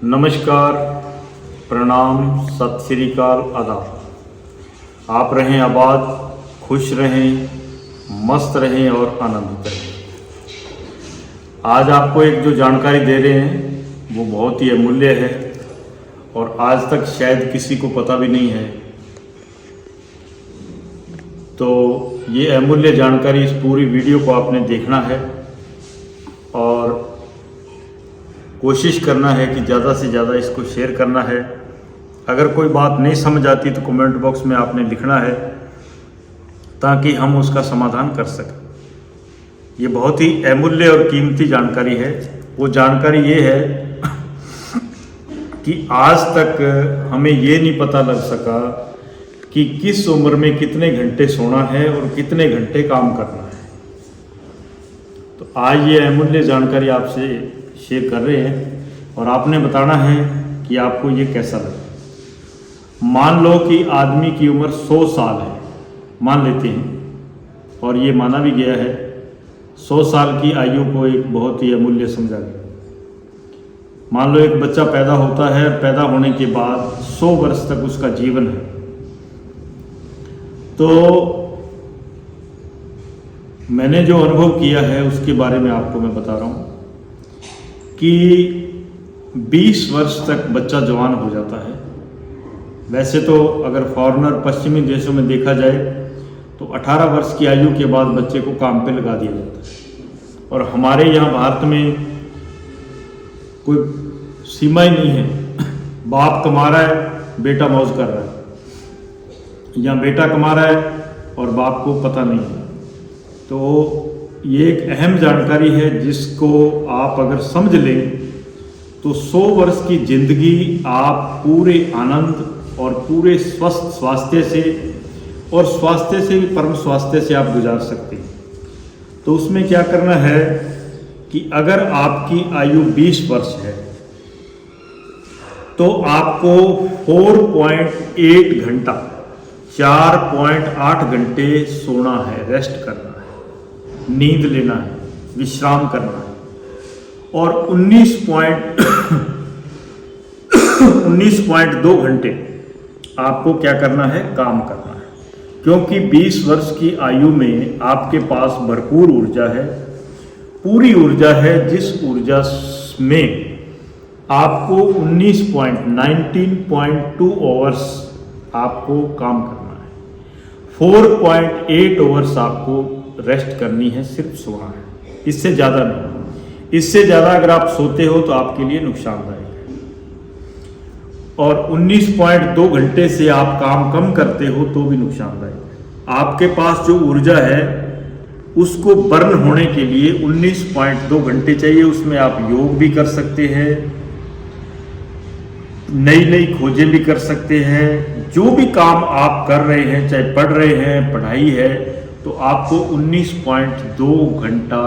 नमस्कार, प्रणाम, सत श्री अकाल, आदाब। आप रहें आबाद, खुश रहें, मस्त रहें और आनंदित रहें। आज आपको एक जो जानकारी दे रहे हैं वो बहुत ही अमूल्य है और आज तक शायद किसी को पता भी नहीं है। तो ये अमूल्य जानकारी, इस पूरी वीडियो को आपने देखना है और कोशिश करना है कि ज़्यादा से ज़्यादा इसको शेयर करना है। अगर कोई बात नहीं समझ आती तो कमेंट बॉक्स में आपने लिखना है ताकि हम उसका समाधान कर सकें। ये बहुत ही अमूल्य और कीमती जानकारी है। वो जानकारी ये है कि आज तक हमें ये नहीं पता लग सका कि किस उम्र में कितने घंटे सोना है और कितने घंटे काम करना है। तो आज ये अमूल्य जानकारी आपसे शेयर कर रहे हैं और आपने बताना है कि आपको ये कैसा लगा। मान लो कि आदमी की उम्र 100 साल है, मान लेते हैं, और ये माना भी गया है 100 साल की आयु को एक बहुत ही अमूल्य समझा गया। मान लो एक बच्चा पैदा होता है, पैदा होने के बाद 100 वर्ष तक उसका जीवन है। तो मैंने जो अनुभव किया है उसके बारे में आपको मैं बता रहा हूँ कि 20 वर्ष तक बच्चा जवान हो जाता है। वैसे तो अगर फॉरेनर पश्चिमी देशों में देखा जाए तो 18 वर्ष की आयु के बाद बच्चे को काम पे लगा दिया जाता है, और हमारे यहाँ भारत में कोई सीमा ही नहीं है। बाप कमा रहा है, बेटा मौज कर रहा है, या बेटा कमा रहा है और बाप को पता नहीं है। तो ये एक अहम जानकारी है जिसको आप अगर समझ लें तो 100 वर्ष की जिंदगी आप पूरे आनंद और पूरे स्वस्थ स्वास्थ्य से, और स्वास्थ्य से भी परम स्वास्थ्य से आप गुजार सकते हैं। तो उसमें क्या करना है कि अगर आपकी आयु 20 वर्ष है तो आपको 4.8 घंटा, 4.8 घंटे सोना है, रेस्ट करना है, नींद लेना है, विश्राम करना है, और 19.2 घंटे आपको क्या करना है, काम करना है। क्योंकि 20 वर्ष की आयु में आपके पास भरपूर ऊर्जा है, पूरी ऊर्जा है, जिस ऊर्जा में आपको 19.2 आवर्स आपको काम करना है, 4.8 आवर्स आपको रेस्ट करनी है, सिर्फ सोना है, इससे ज़्यादा नहीं। इससे ज़्यादा अगर आप सोते हो तो आपके लिए नुकसानदायक है, और 19.2 घंटे से आप काम कम करते हो तो भी नुकसानदायक है। आपके पास जो ऊर्जा है उसको बर्न होने के लिए 19.2 घंटे चाहिए। उसमें आप योग भी कर सकते हैं, नई नई खोजें भी कर सकते हैं, जो भी काम आप कर रहे हैं, चाहे पढ़ रहे हैं, पढ़ाई है, तो आपको 19.2 घंटा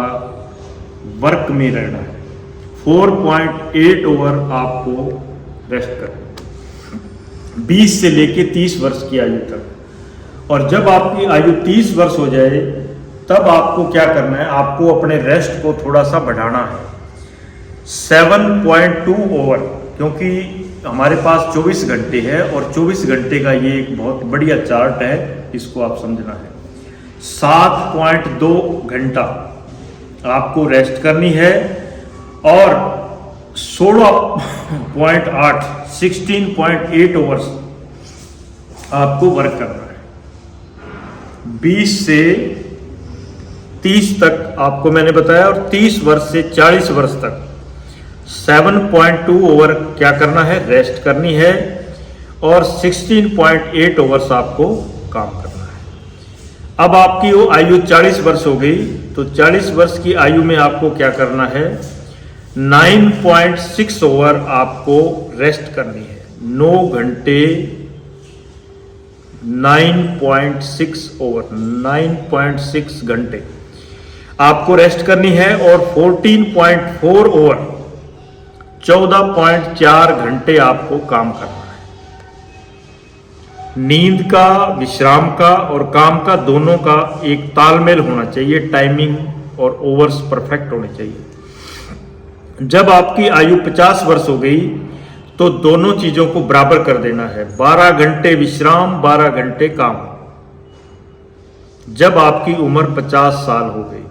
वर्क में रहना है, 4.8 आवर आपको रेस्ट करना, 20 से लेके 30 वर्ष की आयु तक। और जब आपकी आयु 30 वर्ष हो जाए तब आपको क्या करना है, आपको अपने रेस्ट को थोड़ा सा बढ़ाना है, 7.2 आवर, क्योंकि हमारे पास 24 घंटे है और 24 घंटे का ये एक बहुत बढ़िया चार्ट है, इसको आप समझना है। 7.2 घंटा आपको रेस्ट करनी है और 16.8 आवर्स आपको वर्क करना है। 20 से 30 तक आपको मैंने बताया, और 30 वर्ष से 40 वर्ष तक 7.2 आवर क्या करना है, रेस्ट करनी है, और 16.8 आवर्स आपको काम करना है। अब आपकी वो आयु 40 वर्ष हो गई, तो 40 वर्ष की आयु में आपको क्या करना है, 9.6 आवर आपको रेस्ट करनी है, 9 घंटे, 9.6 आवर, 9.6 घंटे आपको रेस्ट करनी है, और 14.4 आवर, 14.4 घंटे आपको काम करना है। नींद का, विश्राम का और काम का दोनों का एक तालमेल होना चाहिए, टाइमिंग और ओवर्स परफेक्ट होने चाहिए। जब आपकी आयु 50 वर्ष हो गई तो दोनों चीजों को बराबर कर देना है। 12 घंटे विश्राम, 12 घंटे काम। जब आपकी उम्र 50 साल हो गई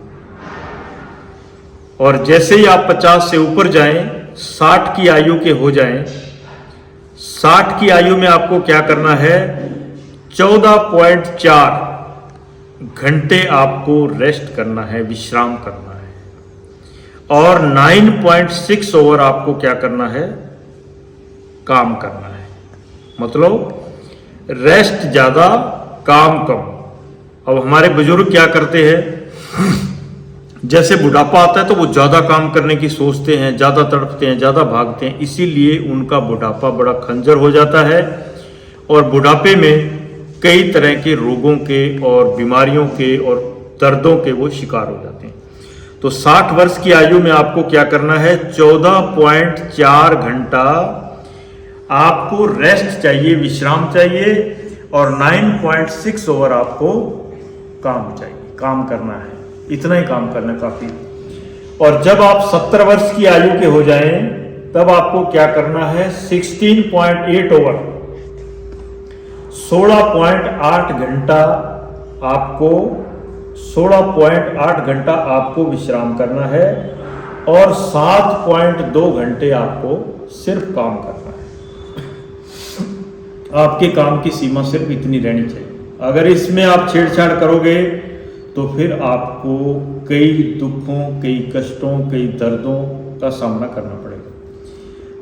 और जैसे ही आप 50 से ऊपर जाएं, 60 की आयु के हो जाएं, 60 की आयु में आपको क्या करना है? 14.4 घंटे आपको रेस्ट करना है, विश्राम करना है। और 9.6 ओवर आपको क्या करना है? काम करना है। मतलब रेस्ट ज्यादा, काम कम। अब हमारे बुजुर्ग क्या करते हैं, जैसे बुढ़ापा आता है तो वो ज्यादा काम करने की सोचते हैं, ज्यादा तड़पते हैं, ज्यादा भागते हैं, इसीलिए उनका बुढ़ापा बड़ा खंजर हो जाता है और बुढ़ापे में कई तरह के रोगों के और बीमारियों के और दर्दों के वो शिकार हो जाते हैं। तो 60 वर्ष की आयु में आपको क्या करना है? 14.4 घंटा आपको रेस्ट चाहिए, विश्राम चाहिए और 9.6 ओवर आपको काम चाहिए, काम करना है। इतना ही काम करना काफी। और जब आप 70 वर्ष की आयु के हो जाएं, तब आपको क्या करना है? 16.8 ओवर, 16.8 घंटा आपको 16.8 घंटा आपको विश्राम करना है और 7.2 घंटे आपको सिर्फ काम करना है। आपके काम की सीमा सिर्फ इतनी रहनी चाहिए। अगर इसमें आप छेड़छाड़ करोगे तो फिर आपको कई दुखों, कई कष्टों, कई दर्दों का सामना करना पड़ेगा।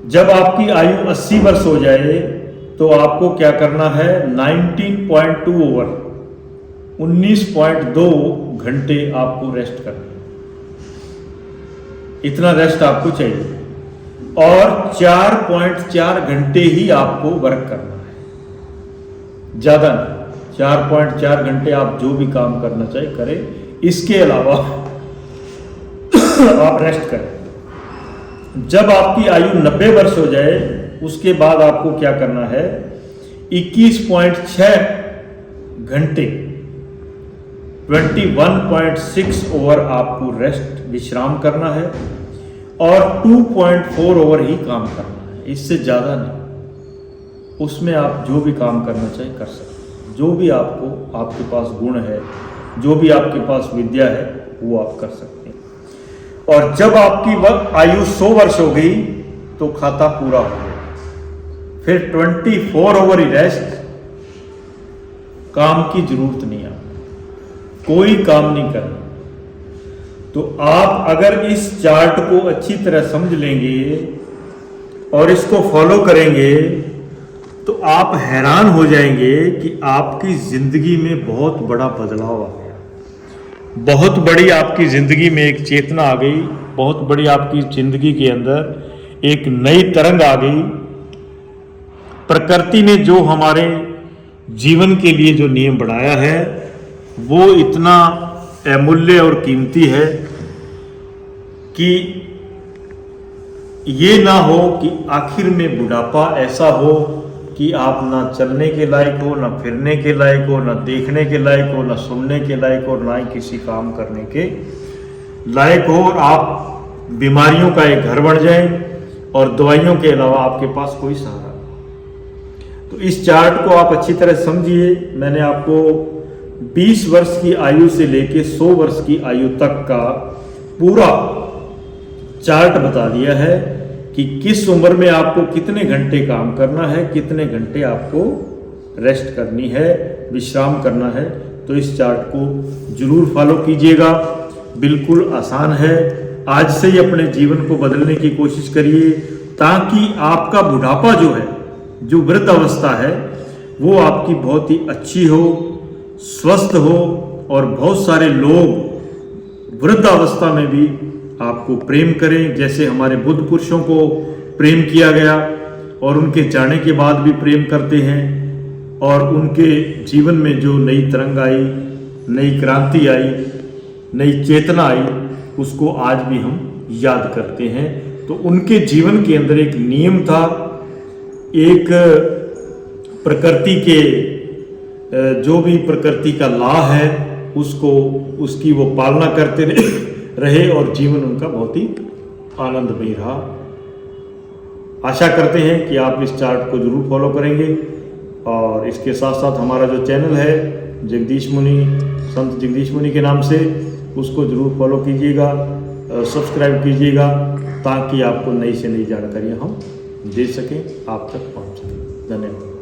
जब आपकी आयु 80 वर्ष हो जाए तो आपको क्या करना है? 19.2 ओवर, 19.2 घंटे आपको रेस्ट करना है। इतना रेस्ट आपको चाहिए और 4.4 घंटे ही आपको वर्क करना है, ज्यादा नहीं। 4.4 घंटे आप जो भी काम करना चाहे करें, इसके अलावा आप रेस्ट करें। जब आपकी आयु 90 वर्ष हो जाए उसके बाद आपको क्या करना है? 21.6 घंटे, 21.6 ओवर आपको रेस्ट, विश्राम करना है और 2.4 ओवर ही काम करना है, इससे ज़्यादा नहीं। उसमें आप जो भी काम करना चाहे कर सकते हैं। जो भी आपके पास गुण है, जो भी आपके पास विद्या है, वो आप कर सकते हैं। और जब आपकी आयु 100 वर्ष हो गई तो खाता पूरा हो गया। फिर 24 ओवर ही रेस्ट, काम की जरूरत नहीं है, कोई काम नहीं करना। तो आप अगर इस चार्ट को अच्छी तरह समझ लेंगे और इसको फॉलो करेंगे तो आप हैरान हो जाएंगे कि आपकी जिंदगी में बहुत बड़ा बदलाव आ गया, बहुत बड़ी आपकी जिंदगी में एक चेतना आ गई, बहुत बड़ी आपकी जिंदगी के अंदर एक नई तरंग आ गई। प्रकृति ने जो हमारे जीवन के लिए जो नियम बनाया है वो इतना अमूल्य और कीमती है कि ये ना हो कि आखिर में बुढ़ापा ऐसा हो कि आप ना चलने के लायक हो, ना फिरने के लायक हो, ना देखने के लायक हो, ना सुनने के लायक हो, ना ही किसी काम करने के लायक हो और आप बीमारियों का एक घर बन जाए और दवाइयों के अलावा आपके पास कोई सहारा नहीं। तो इस चार्ट को आप अच्छी तरह समझिए। मैंने आपको 20 वर्ष की आयु से लेके 100 वर्ष की आयु तक का पूरा चार्ट बता दिया है कि किस उम्र में आपको कितने घंटे काम करना है, कितने घंटे आपको रेस्ट करनी है, विश्राम करना है। तो इस चार्ट को जरूर फॉलो कीजिएगा, बिल्कुल आसान है। आज से ही अपने जीवन को बदलने की कोशिश करिए ताकि आपका बुढ़ापा जो है, जो वृद्ध अवस्था है, वो आपकी बहुत ही अच्छी हो, स्वस्थ हो और बहुत सारे लोग वृद्ध अवस्था में भी आपको प्रेम करें, जैसे हमारे बुद्ध पुरुषों को प्रेम किया गया और उनके जाने के बाद भी प्रेम करते हैं और उनके जीवन में जो नई तरंग आई, नई क्रांति आई, नई चेतना आई, उसको आज भी हम याद करते हैं। तो उनके जीवन के अंदर एक नियम था, एक प्रकृति के जो भी प्रकृति का लॉ है उसको, उसकी वो पालना करते रहे और जीवन उनका बहुत ही आनंदमय रहा। आशा करते हैं कि आप इस चार्ट को ज़रूर फॉलो करेंगे। और इसके साथ साथ हमारा जो चैनल है जगदीश मुनि, संत जगदीश मुनि के नाम से, उसको ज़रूर फॉलो कीजिएगा, सब्सक्राइब कीजिएगा, ताकि आपको नई से नई जानकारियाँ हम दे सकें, आप तक पहुँच सकें। धन्यवाद।